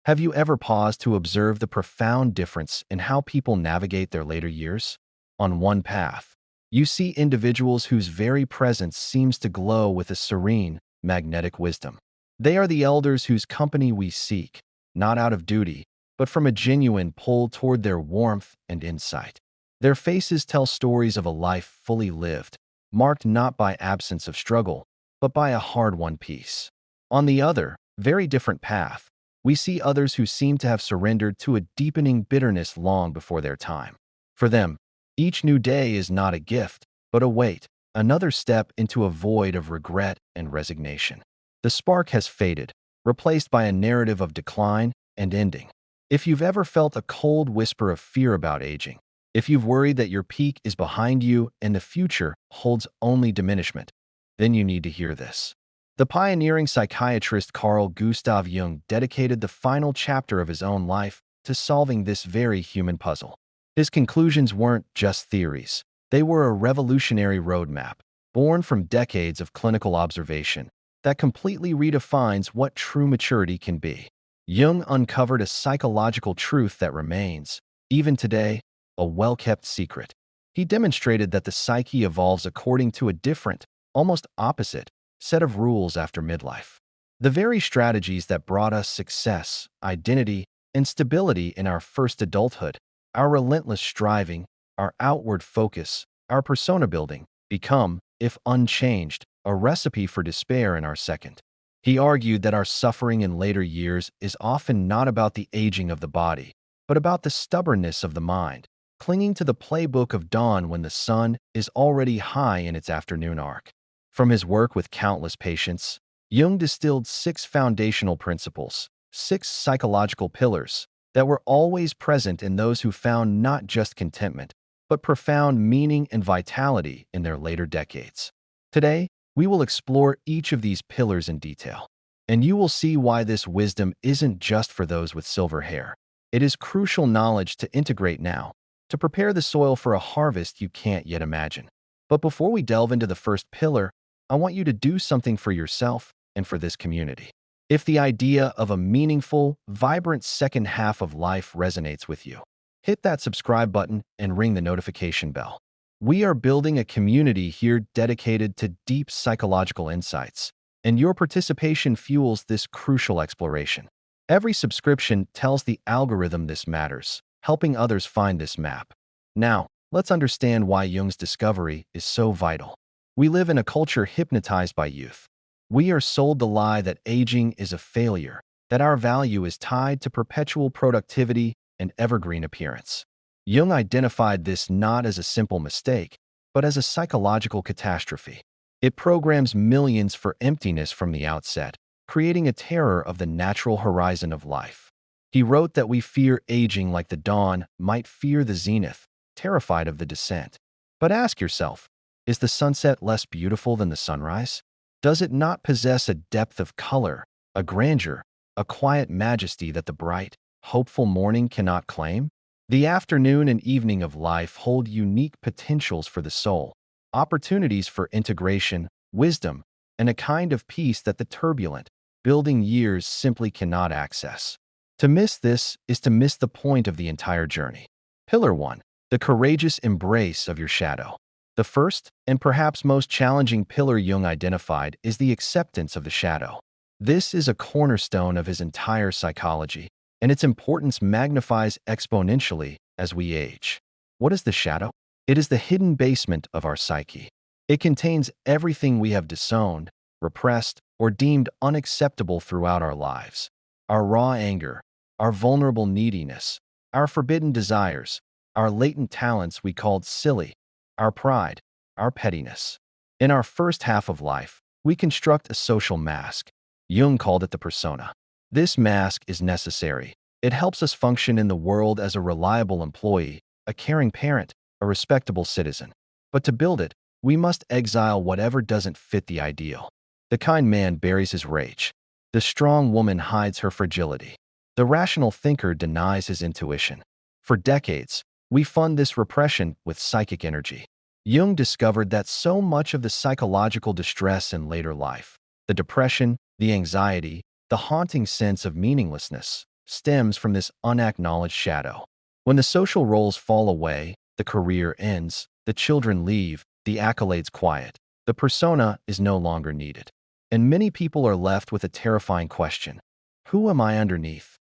Have you ever paused to observe the profound difference in how people navigate their later years? On one path, you see individuals whose very presence seems to glow with a serene, magnetic wisdom. They are the elders whose company we seek, not out of duty, but from a genuine pull toward their warmth and insight. Their faces tell stories of a life fully lived, marked not by absence of struggle, but by a hard-won peace. On the other, very different path, we see others who seem to have surrendered to a deepening bitterness long before their time. For them, each new day is not a gift, but a weight, another step into a void of regret and resignation. The spark has faded, replaced by a narrative of decline and ending. If you've ever felt a cold whisper of fear about aging, if you've worried that your peak is behind you and the future holds only diminishment, then you need to hear this. The pioneering psychiatrist Carl Gustav Jung dedicated the final chapter of his own life to solving this very human puzzle. His conclusions weren't just theories. They were a revolutionary roadmap, born from decades of clinical observation, that completely redefines what true maturity can be. Jung uncovered a psychological truth that remains, even today, a well-kept secret. He demonstrated that the psyche evolves according to a different, almost opposite, set of rules after midlife. The very strategies that brought us success, identity, and stability in our first adulthood, our relentless striving, our outward focus, our persona building, become, if unchanged, a recipe for despair in our second. He argued that our suffering in later years is often not about the aging of the body, but about the stubbornness of the mind, clinging to the playbook of dawn when the sun is already high in its afternoon arc. From his work with countless patients, Jung distilled 6 foundational principles, 6 psychological pillars, that were always present in those who found not just contentment, but profound meaning and vitality in their later decades. Today, we will explore each of these pillars in detail, and you will see why this wisdom isn't just for those with silver hair. It is crucial knowledge to integrate now, to prepare the soil for a harvest you can't yet imagine. But before we delve into the first pillar, I want you to do something for yourself and for this community. If the idea of a meaningful, vibrant second half of life resonates with you, hit that subscribe button and ring the notification bell. We are building a community here dedicated to deep psychological insights, and your participation fuels this crucial exploration. Every subscription tells the algorithm this matters, helping others find this map. Now, let's understand why Jung's discovery is so vital. We live in a culture hypnotized by youth. We are sold the lie that aging is a failure, that our value is tied to perpetual productivity and evergreen appearance. Jung identified this not as a simple mistake, but as a psychological catastrophe. It programs millions for emptiness from the outset, creating a terror of the natural horizon of life. He wrote that we fear aging like the dawn might fear the zenith, terrified of the descent. But ask yourself, is the sunset less beautiful than the sunrise? Does it not possess a depth of color, a grandeur, a quiet majesty that the bright, hopeful morning cannot claim? The afternoon and evening of life hold unique potentials for the soul, opportunities for integration, wisdom, and a kind of peace that the turbulent, building years simply cannot access. To miss this is to miss the point of the entire journey. Pillar 1. The courageous embrace of your shadow. The first, and perhaps most challenging pillar Jung identified is the acceptance of the shadow. This is a cornerstone of his entire psychology, and its importance magnifies exponentially as we age. What is the shadow? It is the hidden basement of our psyche. It contains everything we have disowned, repressed, or deemed unacceptable throughout our lives. Our raw anger, our vulnerable neediness, our forbidden desires, our latent talents we called silly, our pride, our pettiness. In our first half of life, we construct a social mask. Jung called it the persona. This mask is necessary. It helps us function in the world as a reliable employee, a caring parent, a respectable citizen. But to build it, we must exile whatever doesn't fit the ideal. The kind man buries his rage. The strong woman hides her fragility. The rational thinker denies his intuition. For decades, we fund this repression with psychic energy. Jung discovered that so much of the psychological distress in later life, the depression, the anxiety, the haunting sense of meaninglessness, stems from this unacknowledged shadow. When the social roles fall away, the career ends, the children leave, the accolades quiet, the persona is no longer needed. And many people are left with a terrifying question: who am I underneath?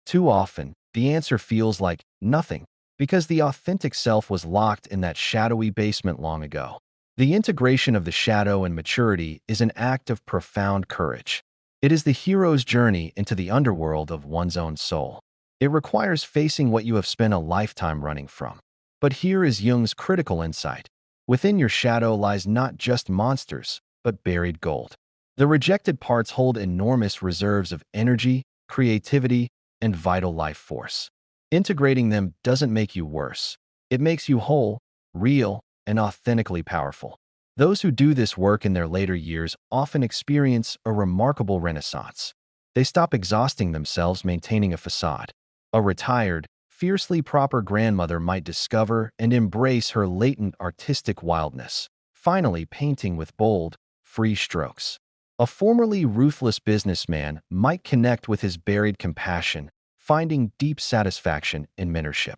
Too often, the answer feels like nothing, because the authentic self was locked in that shadowy basement long ago. The integration of the shadow and maturity is an act of profound courage. It is the hero's journey into the underworld of one's own soul. It requires facing what you have spent a lifetime running from. But here is Jung's critical insight. Within your shadow lies not just monsters, but buried gold. The rejected parts hold enormous reserves of energy, creativity, and vital life force. Integrating them doesn't make you worse. It makes you whole, real, and authentically powerful. Those who do this work in their later years often experience a remarkable renaissance. They stop exhausting themselves maintaining a facade. A retired, fiercely proper grandmother might discover and embrace her latent artistic wildness, finally painting with bold, free strokes. A formerly ruthless businessman might connect with his buried compassion, finding deep satisfaction in mentorship.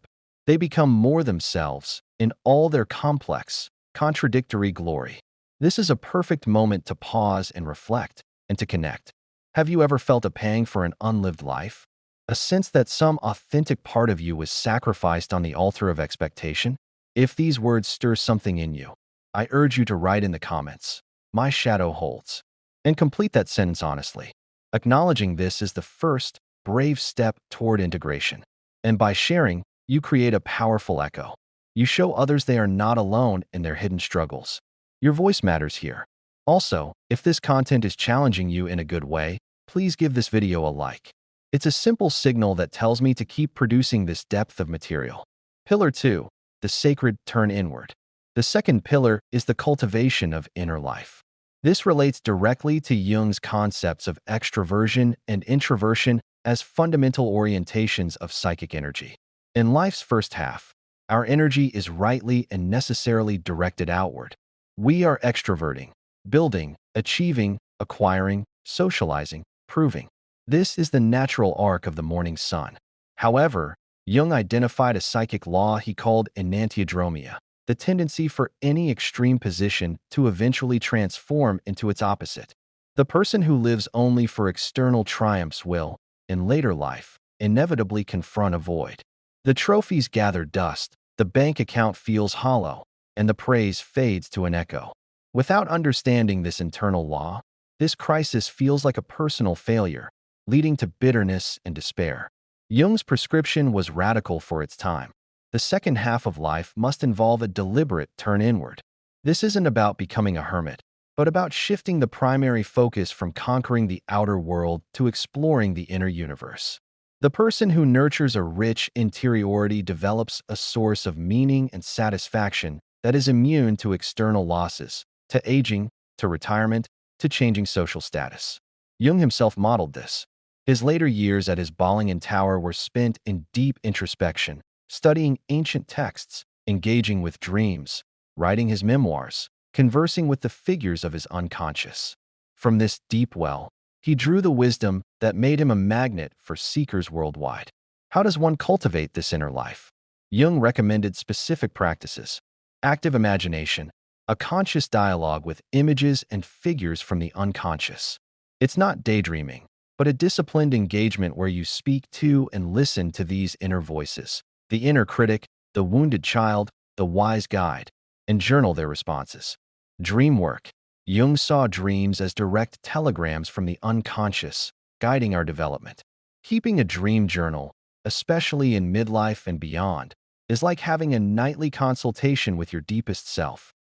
They become more themselves in all their complex, contradictory glory. This is a perfect moment to pause and reflect, and to connect. Have you ever felt a pang for an unlived life? A sense that some authentic part of you was sacrificed on the altar of expectation? If these words stir something in you, I urge you to write in the comments, "My shadow holds," and complete that sentence honestly. Acknowledging this is the first, brave step toward integration. And by sharing, you create a powerful echo. You show others they are not alone in their hidden struggles. Your voice matters here. Also, if this content is challenging you in a good way, please give this video a like. It's a simple signal that tells me to keep producing this depth of material. Pillar 2. The sacred turn inward. The second pillar is the cultivation of inner life. This relates directly to Jung's concepts of extroversion and introversion as fundamental orientations of psychic energy. In life's first half, our energy is rightly and necessarily directed outward. We are extroverting, building, achieving, acquiring, socializing, proving. This is the natural arc of the morning sun. However, Jung identified a psychic law he called enantiodromia, the tendency for any extreme position to eventually transform into its opposite. The person who lives only for external triumphs will, in later life, inevitably confront a void. The trophies gather dust, the bank account feels hollow, and the praise fades to an echo. Without understanding this internal law, this crisis feels like a personal failure, leading to bitterness and despair. Jung's prescription was radical for its time. The second half of life must involve a deliberate turn inward. This isn't about becoming a hermit, but about shifting the primary focus from conquering the outer world to exploring the inner universe. The person who nurtures a rich interiority develops a source of meaning and satisfaction that is immune to external losses, to aging, to retirement, to changing social status. Jung himself modeled this. His later years at his Bollingen Tower were spent in deep introspection, studying ancient texts, engaging with dreams, writing his memoirs, conversing with the figures of his unconscious. From this deep well, he drew the wisdom that made him a magnet for seekers worldwide. How does one cultivate this inner life? Jung recommended specific practices: active imagination, a conscious dialogue with images and figures from the unconscious. It's not daydreaming, but a disciplined engagement where you speak to and listen to these inner voices, the inner critic, the wounded child, the wise guide, and journal their responses. Dream work. Jung saw dreams as direct telegrams from the unconscious, guiding our development. Keeping a dream journal, especially in midlife and beyond, is like having a nightly consultation with your deepest self.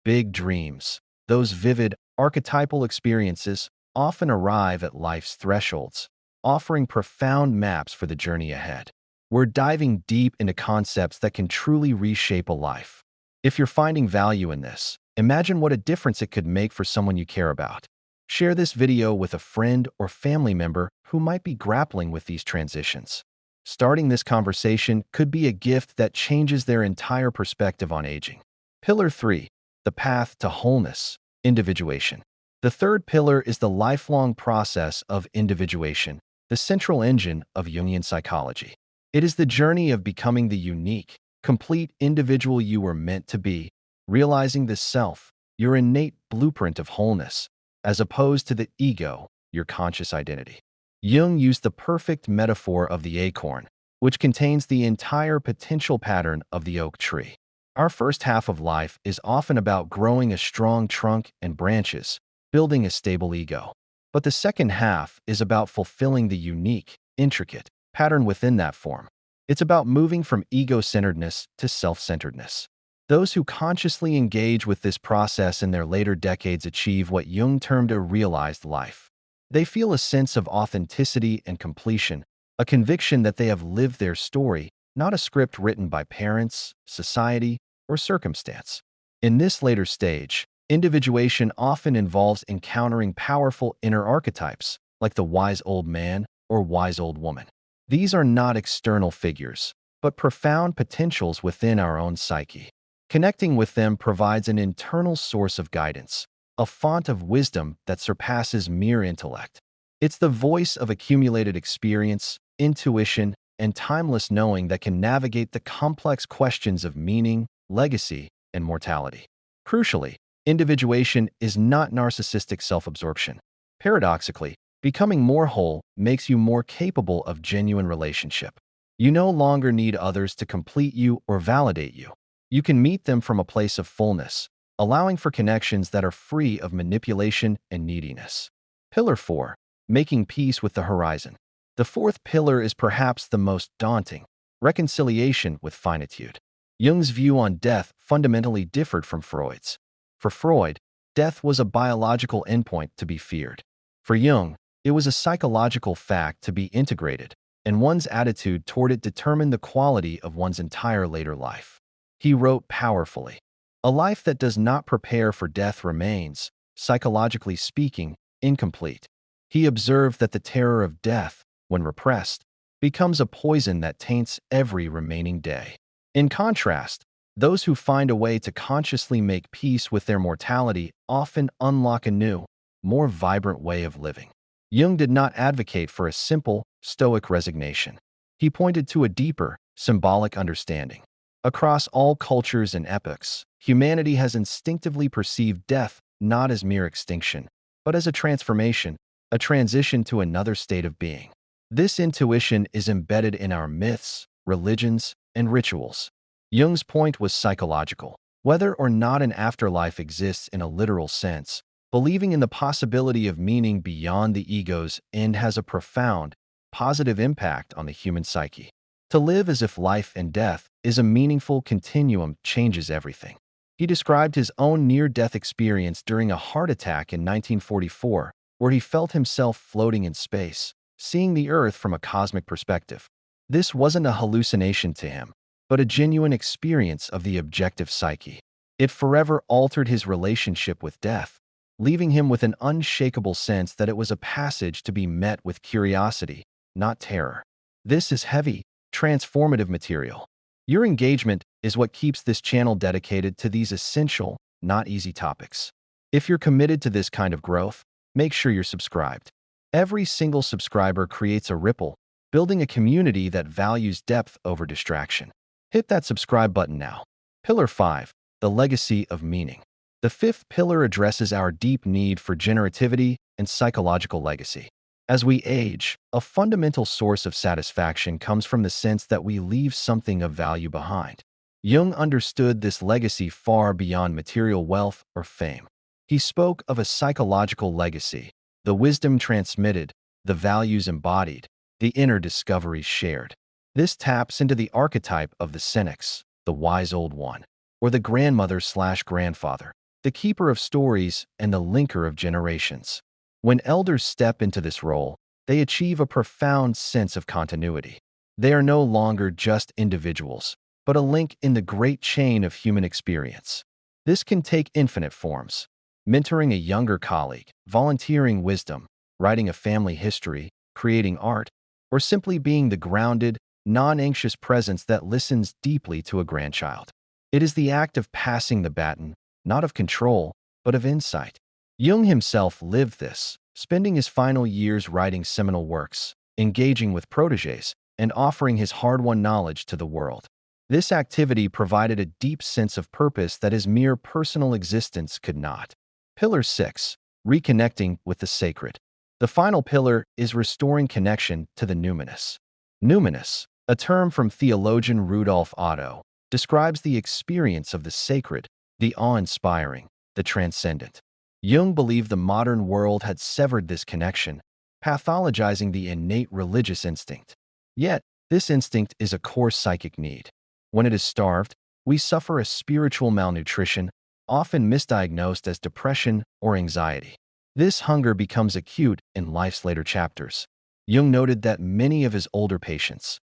Big dreams, those vivid, archetypal experiences, often arrive at life's thresholds, offering profound maps for the journey ahead. We're diving deep into concepts that can truly reshape a life. If you're finding value in this, imagine what a difference it could make for someone you care about. Share this video with a friend or family member who might be grappling with these transitions. Starting this conversation could be a gift that changes their entire perspective on aging. Pillar 3. The path to wholeness, individuation. The third pillar is the lifelong process of individuation, the central engine of Jungian psychology. It is the journey of becoming the unique, complete individual you were meant to be, realizing the self, your innate blueprint of wholeness, as opposed to the ego, your conscious identity. Jung used the perfect metaphor of the acorn, which contains the entire potential pattern of the oak tree. Our first half of life is often about growing a strong trunk and branches, building a stable ego. But the second half is about fulfilling the unique, intricate pattern within that form. It's about moving from ego-centeredness to self-centeredness. Those who consciously engage with this process in their later decades achieve what Jung termed a realized life. They feel a sense of authenticity and completion, a conviction that they have lived their story, not a script written by parents, society, or circumstance. In this later stage, individuation often involves encountering powerful inner archetypes, like the wise old man or wise old woman. These are not external figures, but profound potentials within our own psyche. Connecting with them provides an internal source of guidance, a font of wisdom that surpasses mere intellect. It's the voice of accumulated experience, intuition, and timeless knowing that can navigate the complex questions of meaning, legacy, and mortality. Crucially, individuation is not narcissistic self-absorption. Paradoxically, becoming more whole makes you more capable of genuine relationship. You no longer need others to complete you or validate you. You can meet them from a place of fullness, allowing for connections that are free of manipulation and neediness. Pillar 4. Making peace with the horizon. The fourth pillar is perhaps the most daunting: reconciliation with finitude. Jung's view on death fundamentally differed from Freud's. For Freud, death was a biological endpoint to be feared. For Jung, it was a psychological fact to be integrated, and one's attitude toward it determined the quality of one's entire later life. He wrote powerfully, "A life that does not prepare for death remains, psychologically speaking, incomplete." He observed that the terror of death, when repressed, becomes a poison that taints every remaining day. In contrast, those who find a way to consciously make peace with their mortality often unlock a new, more vibrant way of living. Jung did not advocate for a simple, stoic resignation. He pointed to a deeper, symbolic understanding. Across all cultures and epochs, humanity has instinctively perceived death not as mere extinction, but as a transformation, a transition to another state of being. This intuition is embedded in our myths, religions, and rituals. Jung's point was psychological. Whether or not an afterlife exists in a literal sense, believing in the possibility of meaning beyond the ego's end has a profound, positive impact on the human psyche. To live as if life and death is a meaningful continuum changes everything. He described his own near-death experience during a heart attack in 1944, where he felt himself floating in space, seeing the Earth from a cosmic perspective. This wasn't a hallucination to him, but a genuine experience of the objective psyche. It forever altered his relationship with death, leaving him with an unshakable sense that it was a passage to be met with curiosity, not terror. This is heavy, transformative material. Your engagement is what keeps this channel dedicated to these essential, not easy topics. If you're committed to this kind of growth, make sure you're subscribed. Every single subscriber creates a ripple, building a community that values depth over distraction. Hit that subscribe button now. Pillar 5. The legacy of meaning. The fifth pillar addresses our deep need for generativity and psychological legacy. As we age, a fundamental source of satisfaction comes from the sense that we leave something of value behind. Jung understood this legacy far beyond material wealth or fame. He spoke of a psychological legacy, the wisdom transmitted, the values embodied, the inner discoveries shared. This taps into the archetype of the Senex, the wise old one, or the grandmother/grandfather, the keeper of stories and the linker of generations. When elders step into this role, they achieve a profound sense of continuity. They are no longer just individuals, but a link in the great chain of human experience. This can take infinite forms: mentoring a younger colleague, volunteering wisdom, writing a family history, creating art, or simply being the grounded, non-anxious presence that listens deeply to a grandchild. It is the act of passing the baton, not of control, but of insight. Jung himself lived this, spending his final years writing seminal works, engaging with protégés, and offering his hard-won knowledge to the world. This activity provided a deep sense of purpose that his mere personal existence could not. Pillar 6. Reconnecting with the sacred. The final pillar is restoring connection to the numinous. Numinous, a term from theologian Rudolf Otto, describes the experience of the sacred, the awe-inspiring, the transcendent. Jung believed the modern world had severed this connection, pathologizing the innate religious instinct. Yet, this instinct is a core psychic need. When it is starved, we suffer a spiritual malnutrition, often misdiagnosed as depression or anxiety. This hunger becomes acute in life's later chapters. Jung noted that many of his older patients,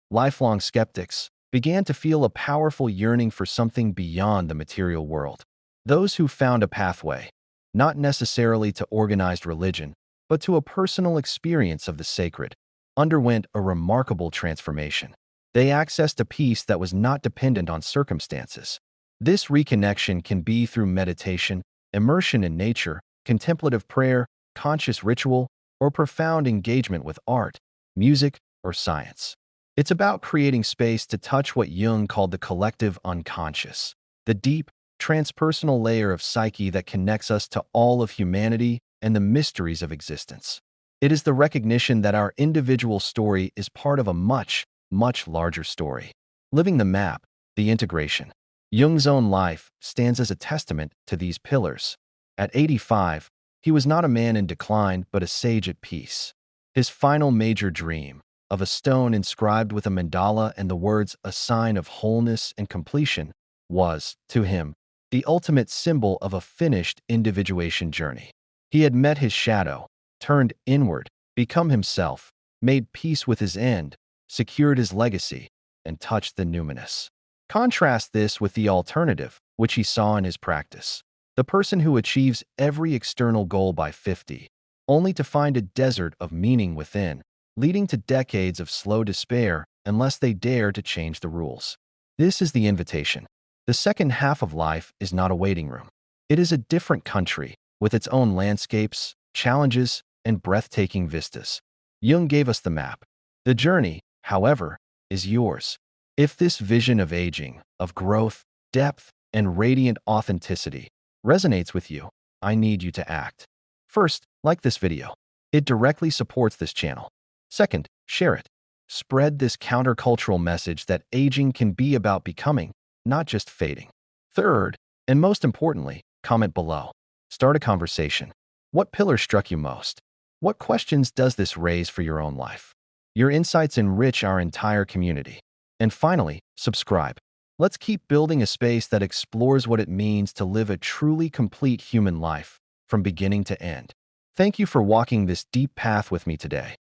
lifelong skeptics, began to feel a powerful yearning for something beyond the material world. Those who found a pathway, not necessarily to organized religion, but to a personal experience of the sacred, underwent a remarkable transformation. They accessed a peace that was not dependent on circumstances. This reconnection can be through meditation, immersion in nature, contemplative prayer, conscious ritual, or profound engagement with art, music, or science. It's about creating space to touch what Jung called the collective unconscious, the deep, transpersonal layer of psyche that connects us to all of humanity and the mysteries of existence. It is the recognition that our individual story is part of a much larger story. Living the map, the integration. Jung's own life stands as a testament to these pillars. At 85, he was not a man in decline but a sage at peace. His final major dream, of a stone inscribed with a mandala and the words "a sign of wholeness and completion," was, to him, the ultimate symbol of a finished individuation journey. He had met his shadow, turned inward, become himself, made peace with his end, secured his legacy, and touched the numinous. Contrast this with the alternative, which he saw in his practice. The person who achieves every external goal by 50, only to find a desert of meaning within, leading to decades of slow despair unless they dare to change the rules. This is the invitation. The second half of life is not a waiting room. It is a different country, with its own landscapes, challenges, and breathtaking vistas. Jung gave us the map. The journey, however, is yours. If this vision of aging, of growth, depth, and radiant authenticity resonates with you, I need you to act. First, like this video. It directly supports this channel. Second, share it. Spread this countercultural message that aging can be about becoming, not just fading. Third, and most importantly, comment below. Start a conversation. What pillar struck you most? What questions does this raise for your own life? Your insights enrich our entire community. And finally, subscribe. Let's keep building a space that explores what it means to live a truly complete human life, from beginning to end. Thank you for walking this deep path with me today.